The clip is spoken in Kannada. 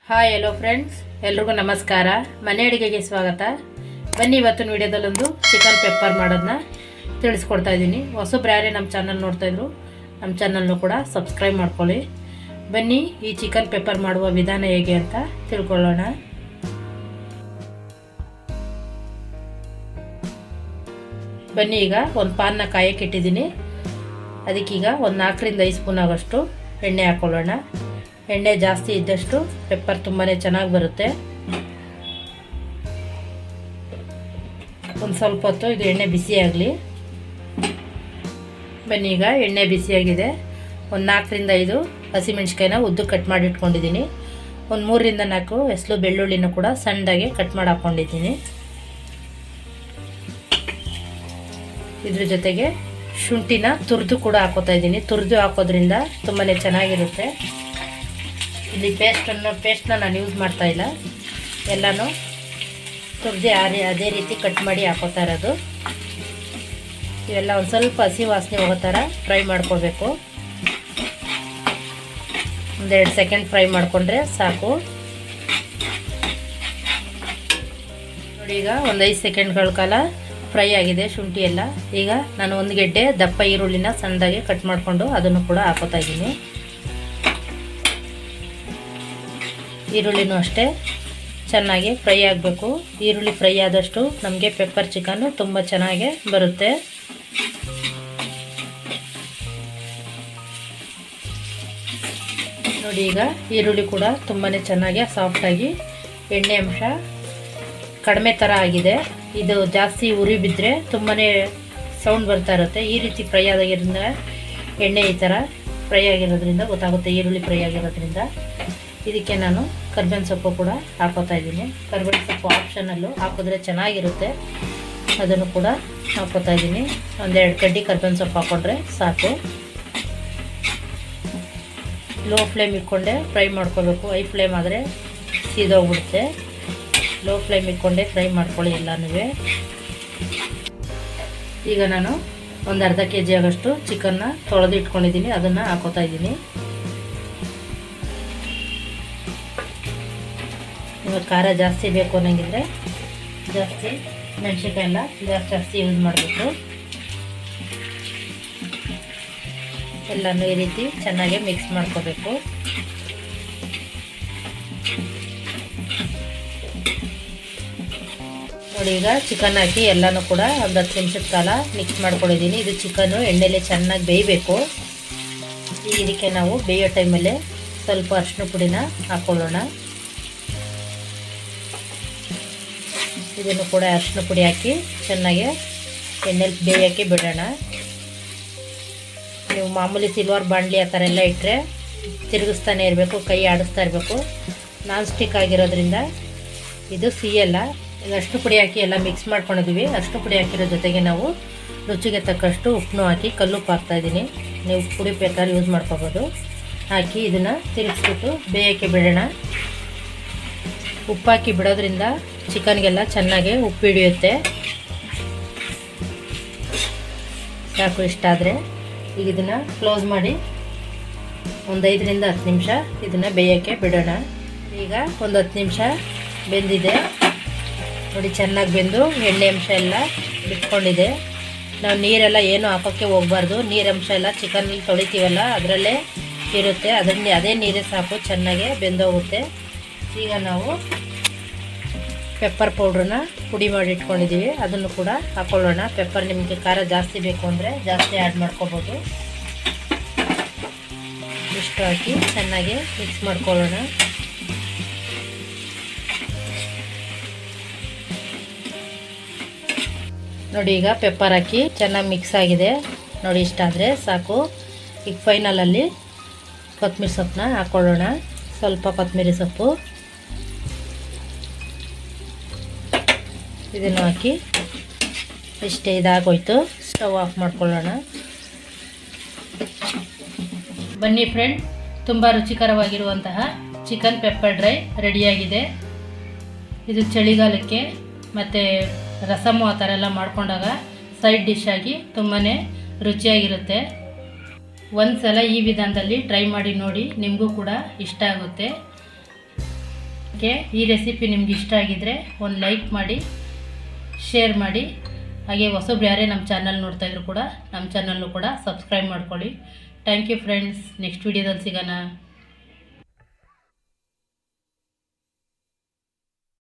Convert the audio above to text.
ಹಾಯ್ ಹಲೋ ಫ್ರೆಂಡ್ಸ್, ಎಲ್ರಿಗೂ ನಮಸ್ಕಾರ. ಮನೆ ಅಡುಗೆಗೆ ಸ್ವಾಗತ. ಬನ್ನಿ, ಇವತ್ತಿನ ವಿಡಿಯೋದಲ್ಲೊಂದು ಚಿಕನ್ ಪೆಪ್ಪರ್ ಮಾಡೋದನ್ನ ತಿಳಿಸ್ಕೊಡ್ತಾ ಇದ್ದೀನಿ. ಹೊಸಬ್ರು ಯಾರೇ ನಮ್ಮ ಚಾನಲ್ ನೋಡ್ತಾಯಿದ್ರು ನಮ್ಮ ಚಾನಲ್ನು ಕೂಡ ಸಬ್ಸ್ಕ್ರೈಬ್ ಮಾಡ್ಕೊಳ್ಳಿ. ಬನ್ನಿ, ಈ ಚಿಕನ್ ಪೆಪ್ಪರ್ ಮಾಡುವ ವಿಧಾನ ಹೇಗೆ ಅಂತ ತಿಳ್ಕೊಳ್ಳೋಣ. ಬನ್ನಿ, ಈಗ ಒಂದು ಪಾನ್ನ ಕಾಯಕ್ಕೆ ಇಟ್ಟಿದ್ದೀನಿ. ಅದಕ್ಕೀಗ ಒಂದು 4ರಿಂದ 5 ಸ್ಪೂನ್ ಆಗೋಷ್ಟು ಎಣ್ಣೆ ಹಾಕ್ಕೊಳ್ಳೋಣ. ಎಣ್ಣೆ ಜಾಸ್ತಿ ಇದ್ದಷ್ಟು ಪೆಪ್ಪರ್ ತುಂಬಾ ಚೆನ್ನಾಗಿ ಬರುತ್ತೆ. ಒಂದು ಸ್ವಲ್ಪ ಹೊತ್ತು ಇದು ಎಣ್ಣೆ ಬಿಸಿಯಾಗಲಿ. ಬನ್ನಿ, ಈಗ ಎಣ್ಣೆ ಬಿಸಿಯಾಗಿದೆ. ಒಂದು 4ರಿಂದ 5 ಹಸಿಮೆಣ್ಸಿಕಾಯಿನ ಉದ್ದು ಕಟ್ ಮಾಡಿ ಇಟ್ಕೊಂಡಿದ್ದೀನಿ. ಒಂದು 3ರಿಂದ 4 ಎಸ್ಲು ಬೆಳ್ಳುಳ್ಳಿನೂ ಕೂಡ ಸಣ್ಣದಾಗಿ ಕಟ್ ಮಾಡಿ ಹಾಕ್ಕೊಂಡಿದ್ದೀನಿ. ಇದ್ರ ಜೊತೆಗೆ ಶುಂಠಿನ ತುರಿದು ಕೂಡ ಹಾಕೋತಾ ಇದ್ದೀನಿ. ತುರಿದು ಹಾಕೋದ್ರಿಂದ ತುಂಬಾ ಚೆನ್ನಾಗಿರುತ್ತೆ. ಇಲ್ಲಿ ಪೇಸ್ಟ್ನ ನಾನು ಯೂಸ್ ಮಾಡ್ತಾ ಇಲ್ಲ, ಎಲ್ಲನೂ ತುರಿದು ಅದೇ ರೀತಿ ಕಟ್ ಮಾಡಿ ಹಾಕೋತಾ ಇರೋದು. ಇವೆಲ್ಲ ಒಂದು ಸ್ವಲ್ಪ ಹಸಿ ವಾಸನೆ ಹೋಗೋ ಥರ ಫ್ರೈ ಮಾಡ್ಕೋಬೇಕು. 1-2 ಸೆಕೆಂಡ್ ಫ್ರೈ ಮಾಡಿಕೊಂಡ್ರೆ ಸಾಕು. ನೋಡಿ, ಈಗ ಒಂದು 5 ಸೆಕೆಂಡ್ಗಳ ಕಾಲ ಫ್ರೈ ಆಗಿದೆ ಶುಂಠಿ ಎಲ್ಲ. ಈಗ ನಾನು ಒಂದು ಗೆಡ್ಡೆ ದಪ್ಪ ಈರುಳ್ಳಿನ ಸಣ್ಣದಾಗಿ ಕಟ್ ಮಾಡಿಕೊಂಡು ಅದನ್ನು ಕೂಡ ಹಾಕೋತಾ ಇದ್ದೀನಿ. ಈರುಳ್ಳಿನೂ ಅಷ್ಟೇ ಚೆನ್ನಾಗಿ ಫ್ರೈ ಆಗಬೇಕು. ಈರುಳ್ಳಿ ಫ್ರೈ ಆದಷ್ಟು ನಮಗೆ ಪೆಪ್ಪರ್ ಚಿಕನ್ನು ತುಂಬ ಚೆನ್ನಾಗಿ ಬರುತ್ತೆ. ನೋಡಿ, ಈಗ ಈರುಳ್ಳಿ ಕೂಡ ತುಂಬಾ ಚೆನ್ನಾಗಿ ಸಾಫ್ಟಾಗಿ ಎಣ್ಣೆ ಅಂಶ ಕಡಿಮೆ ಥರ ಆಗಿದೆ. ಇದು ಜಾಸ್ತಿ ಉರಿ ಬಿದ್ದರೆ ತುಂಬಾ ಸೌಂಡ್ ಬರ್ತಾ ಇರುತ್ತೆ. ಈ ರೀತಿ ಫ್ರೈ ಆಗಿರೋದ್ರಿಂದ ಎಣ್ಣೆ ಈ ಥರ ಫ್ರೈ ಆಗಿರೋದ್ರಿಂದ ಗೊತ್ತಾಗುತ್ತೆ, ಈರುಳ್ಳಿ ಫ್ರೈ ಆಗಿರೋದ್ರಿಂದ. ಇದಕ್ಕೆ ನಾನು ಕರ್ಬೇವಿನ ಸೊಪ್ಪು ಕೂಡ ಹಾಕೋತಾ ಇದ್ದೀನಿ. ಕರ್ಬೇವಿನ ಸೊಪ್ಪು ಆಪ್ಷನಲ್ಲು, ಹಾಕಿದ್ರೆ ಚೆನ್ನಾಗಿರುತ್ತೆ. ಅದನ್ನು ಕೂಡ ಹಾಕೋತಾ ಇದ್ದೀನಿ. 1-2 ಕಡ್ಡಿ ಕರ್ಬೇವಿನ ಸೊಪ್ಪು ಹಾಕ್ಕೊಂಡ್ರೆ ಸಾಕು. ಲೋ ಫ್ಲೇಮ್ ಇಟ್ಕೊಂಡೆ ಫ್ರೈ ಮಾಡ್ಕೋಬೇಕು. ಹೈ ಫ್ಲೇಮ್ ಆದರೆ ಸೀದೋಗ್ಬಿಡುತ್ತೆ. ಲೋ ಫ್ಲೇಮ್ ಇಟ್ಕೊಂಡೆ ಫ್ರೈ ಮಾಡ್ಕೊಳ್ಳಿ ಎಲ್ಲನೂ. ಈಗ ನಾನು ಒಂದು ಅರ್ಧ kg ಆಗೋಷ್ಟು ಚಿಕನ್ನ ತೊಳೆದು ಇಟ್ಕೊಂಡಿದ್ದೀನಿ, ಅದನ್ನು ಹಾಕೋತಾ ಇದ್ದೀನಿ. ಇವಾಗ ಖಾರ ಜಾಸ್ತಿ ಬೇಕು ಅನ್ನೋಂಗಿದ್ರೆ ಜಾಸ್ತಿ ಮೆಣಸಿನ್ಕಾಯಿ ಎಲ್ಲ ಜಾಸ್ತಿ ಯೂಸ್ ಮಾಡಬೇಕು. ಎಲ್ಲನೂ ಈ ರೀತಿ ಚೆನ್ನಾಗಿ ಮಿಕ್ಸ್ ಮಾಡ್ಕೋಬೇಕು. ನೋಡಿ, ಈಗ ಚಿಕನ್ ಹಾಕಿ ಎಲ್ಲನೂ ಕೂಡ ಒಂದು 10 ನಿಮಿಷದ ಕಾಲ ಮಿಕ್ಸ್ ಮಾಡ್ಕೊಂಡಿದ್ದೀನಿ. ಇದು ಚಿಕನ್ನು ಎಣ್ಣೆಲೆ ಚೆನ್ನಾಗಿ ಬೇಯಬೇಕು. ಇದಕ್ಕೆ ನಾವು ಬೇಯೋ ಟೈಮಲ್ಲೇ ಸ್ವಲ್ಪ ಅರಿಶಿನ ಪುಡಿನ ಹಾಕ್ಕೊಳ್ಳೋಣ. ಇದನ್ನು ಕೂಡ ಅರಿಶಿನ ಪುಡಿ ಹಾಕಿ ಚೆನ್ನಾಗಿ ಎಣ್ಣೆಲಿ ಬೇಯೋಕ್ಕೆ ಬಿಡೋಣ. ನೀವು ಮಾಮೂಲಿ ಸಿಲ್ವರ್ ಬಾಣಲಿ ಆ ಥರ ಎಲ್ಲ ಇಟ್ಟರೆ ತಿರುಗಿಸ್ತಾನೆ ಇರಬೇಕು, ಕೈ ಆಡಿಸ್ತಾ ಇರಬೇಕು. ನಾನ್ ಸ್ಟಿಕ್ ಆಗಿರೋದ್ರಿಂದ ಇದು ಸಿಹಿಯಲ್ಲ. ಈಗ ಅರಿಶಿನ ಪುಡಿ ಹಾಕಿ ಎಲ್ಲ ಮಿಕ್ಸ್ ಮಾಡ್ಕೊಂಡಿದ್ದೀವಿ. ಅರಿಶಿನ ಪುಡಿ ಹಾಕಿರೋ ಜೊತೆಗೆ ನಾವು ರುಚಿಗೆ ತಕ್ಕಷ್ಟು ಉಪ್ಪನ್ನು ಹಾಕಿ ಕಲ್ಲುಪ್ಪು ಹಾಕ್ತಾಯಿದ್ದೀನಿ. ನೀವು ಪುಡಿ ಬೇಕಾದ್ರೆ ಯೂಸ್ ಮಾಡ್ಕೋಬೋದು. ಹಾಕಿ ಇದನ್ನು ತಿರುಗಿಸ್ಬಿಟ್ಟು ಬೇಯೋಕ್ಕೆ ಬಿಡೋಣ. ಉಪ್ಪು ಹಾಕಿ ಬಿಡೋದ್ರಿಂದ ಚಿಕನ್ಗೆಲ್ಲ ಚೆನ್ನಾಗಿ ಉಪ್ಪು ಹಿಡಿಯುತ್ತೆ. ಸಾಕು, ಇಷ್ಟಾದರೆ ಈಗ ಇದನ್ನು ಕ್ಲೋಸ್ ಮಾಡಿ ಒಂದು 5ರಿಂದ 10 ನಿಮಿಷ ಇದನ್ನು ಬೇಯೋಕ್ಕೆ ಬಿಡೋಣ. ಈಗ ಒಂದು 10 ನಿಮಿಷ ಬೆಂದಿದೆ. ನೋಡಿ, ಚೆನ್ನಾಗಿ ಬೆಂದು ಎಣ್ಣೆ ಅಂಶ ಎಲ್ಲ ಬಿಟ್ಕೊಂಡಿದೆ. ನಾವು ನೀರೆಲ್ಲ ಏನು ಹಾಕೋಕ್ಕೆ ಹೋಗಬಾರ್ದು. ನೀರಂಶ ಎಲ್ಲ ಚಿಕನಲ್ಲಿ ತೊಳಿತೀವಲ್ಲ ಅದರಲ್ಲೇ ಇರುತ್ತೆ. ಅದೇ ನೀರೇ ಸಾಕು, ಚೆನ್ನಾಗೆ ಬೆಂದೋಗುತ್ತೆ. ಈಗ ನಾವು ಪೆಪ್ಪರ್ ಪೌಡ್ರನ್ನ ಪುಡಿ ಮಾಡಿ ಇಟ್ಕೊಂಡಿದ್ದೀವಿ, ಅದನ್ನು ಕೂಡ ಹಾಕ್ಕೊಳ್ಳೋಣ. ಪೆಪ್ಪರ್ ನಿಮಗೆ ಖಾರ ಜಾಸ್ತಿ ಬೇಕು ಅಂದರೆ ಜಾಸ್ತಿ ಆ್ಯಡ್ ಮಾಡ್ಕೋಬೋದು. ಇಷ್ಟು ಹಾಕಿ ಚೆನ್ನಾಗಿ ಮಿಕ್ಸ್ ಮಾಡ್ಕೊಳ್ಳೋಣ. ನೋಡಿ, ಈಗ ಪೆಪ್ಪರ್ ಹಾಕಿ ಚೆನ್ನಾಗಿ ಮಿಕ್ಸ್ ಆಗಿದೆ. ನೋಡಿ, ಇಷ್ಟಾದರೆ ಸಾಕು. ಈಗ ಫೈನಲಲ್ಲಿ ಕೊತ್ತಂಬರಿ ಸೊಪ್ಪನ್ನ ಹಾಕ್ಕೊಳ್ಳೋಣ. ಸ್ವಲ್ಪ ಕೊತ್ತಂಬರಿ ಸೊಪ್ಪು ಇದನ್ನು ಹಾಕಿ ಇಷ್ಟೇ, ಇದಾಗೋಯ್ತು. ಸ್ಟವ್ ಆಫ್ ಮಾಡ್ಕೊಳ್ಳೋಣ. ಬನ್ನಿ ಫ್ರೆಂಡ್, ತುಂಬ ರುಚಿಕರವಾಗಿರುವಂತಹ ಚಿಕನ್ ಪೆಪ್ಪರ್ ಡ್ರೈ ರೆಡಿಯಾಗಿದೆ. ಇದು ಚಳಿಗಾಲಕ್ಕೆ ಮತ್ತು ರಸಮು ಆ ಥರ ಎಲ್ಲ ಮಾಡ್ಕೊಂಡಾಗ ಸೈಡ್ ಡಿಶ್ ಆಗಿ ತುಂಬಾ ರುಚಿಯಾಗಿರುತ್ತೆ. ಒಂದು ಸಲ ಈ ವಿಧಾನದಲ್ಲಿ ಟ್ರೈ ಮಾಡಿ ನೋಡಿ, ನಿಮಗೂ ಕೂಡ ಇಷ್ಟ ಆಗುತ್ತೆ. ಈ ರೆಸಿಪಿ ನಿಮ್ಗೆ ಇಷ್ಟ ಆಗಿದ್ದರೆ ಒಂದು ಲೈಕ್ ಮಾಡಿ, ಶೇರ್ ಮಾಡಿ. ಹಾಗೆ ಹೊಸಬ್ರು ಯಾರೇ ನಮ್ಮ ಚಾನಲ್ ನೋಡ್ತಾಯಿದ್ರು ಕೂಡ ನಮ್ಮ ಚಾನಲ್ನು ಕೂಡ ಸಬ್ಸ್ಕ್ರೈಬ್ ಮಾಡ್ಕೊಳ್ಳಿ. Thank you friends. ನೆಕ್ಸ್ಟ್ ವೀಡಿಯೋದಲ್ಲಿ ಸಿಗೋಣ.